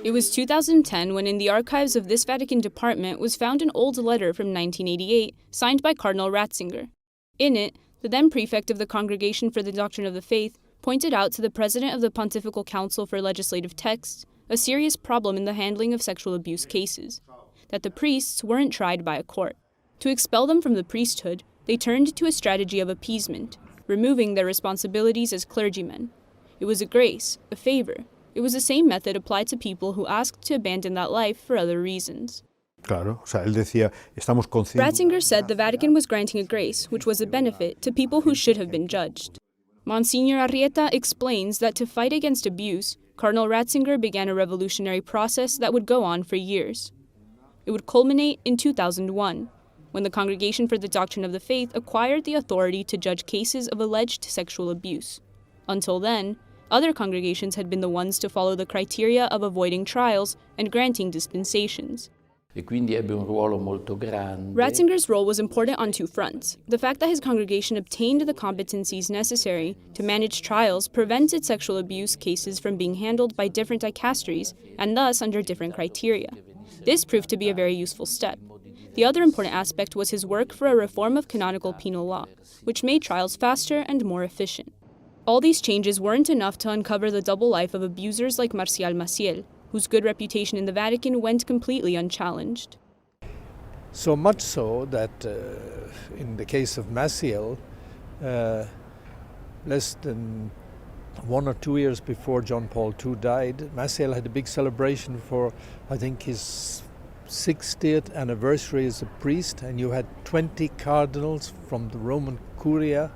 It was 2010 when in the archives of this Vatican department was found an old letter from 1988 signed by Cardinal Ratzinger. In it, the then prefect of the Congregation for the Doctrine of the Faith pointed out to the president of the Pontifical Council for Legislative Texts a serious problem in the handling of sexual abuse cases, that the priests weren't tried by a court. To expel them from the priesthood, they turned to a strategy of appeasement, removing their responsibilities as clergymen. It was a grace, a favor. It was the same method applied to people who asked to abandon that life for other reasons. Ratzinger said the Vatican was granting a grace, which was a benefit, to people who should have been judged. Monsignor Arrieta explains that to fight against abuse, Cardinal Ratzinger began a revolutionary process that would go on for years. It would culminate in 2001, when the Congregation for the Doctrine of the Faith acquired the authority to judge cases of alleged sexual abuse. Until then, other congregations had been the ones to follow the criteria of avoiding trials and granting dispensations. Ratzinger's role was important on two fronts. The fact that his congregation obtained the competencies necessary to manage trials prevented sexual abuse cases from being handled by different dicasteries and thus under different criteria. This proved to be a very useful step. The other important aspect was his work for a reform of canonical penal law, which made trials faster and more efficient. All these changes weren't enough to uncover the double life of abusers like Marcial Maciel, whose good reputation in the Vatican went completely unchallenged. So much so that in the case of Maciel, less than 1 or 2 years before John Paul II died, Maciel had a big celebration for, I think, his 60th anniversary as a priest, and you had 20 cardinals from the Roman Curia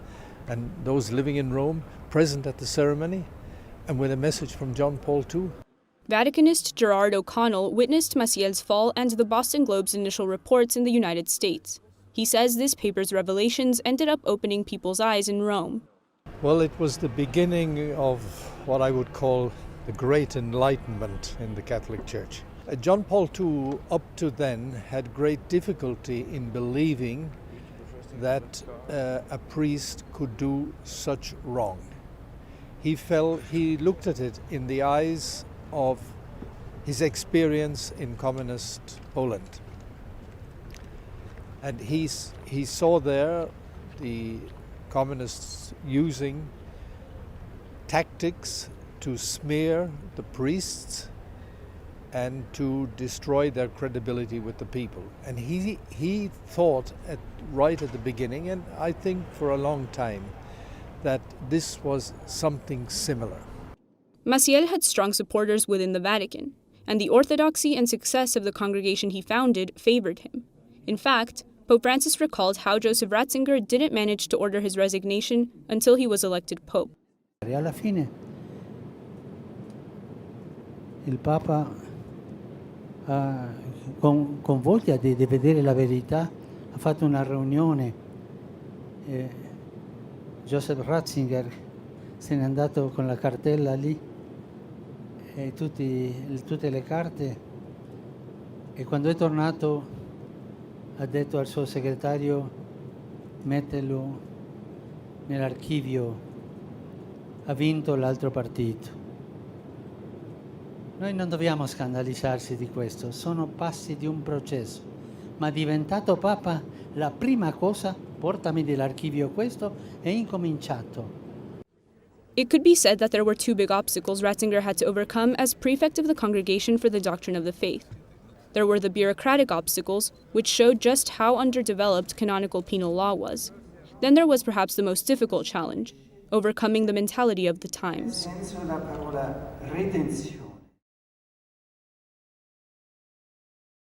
and those living in Rome present at the ceremony, and with a message from John Paul II. Vaticanist Gerard O'Connell witnessed Maciel's fall and the Boston Globe's initial reports in the United States. He says this paper's revelations ended up opening people's eyes in Rome. Well, it was the beginning of what I would call the Great Enlightenment in the Catholic Church. John Paul II, up to then, had great difficulty in believing that a priest could do such wrong. He looked at it in the eyes of his experience in communist Poland. And he saw there the communists using tactics to smear the priests and to destroy their credibility with the people. And he thought right at the beginning, and I think for a long time, that this was something similar. Maciel had strong supporters within the Vatican, and the orthodoxy and success of the congregation he founded favored him. In fact, Pope Francis recalled how Joseph Ratzinger didn't manage to order his resignation until he was elected Pope. Alla fine, il Papa, con voglia di vedere la verità, ha fatto una riunione. Joseph Ratzinger se n'è andato con la cartella lì e tutte le carte, e quando è tornato ha detto al suo segretario: mettelo nell'archivio, ha vinto l'altro partito. Noi non dobbiamo scandalizzarci di questo, sono passi di un processo, ma diventato Papa la prima cosa, portami nell'archivio questo, è incominciato. It could be said that there were two big obstacles Ratzinger had to overcome as prefect of the Congregation for the Doctrine of the Faith. There were the bureaucratic obstacles, which showed just how underdeveloped canonical penal law was. Then there was perhaps the most difficult challenge, overcoming the mentality of the times.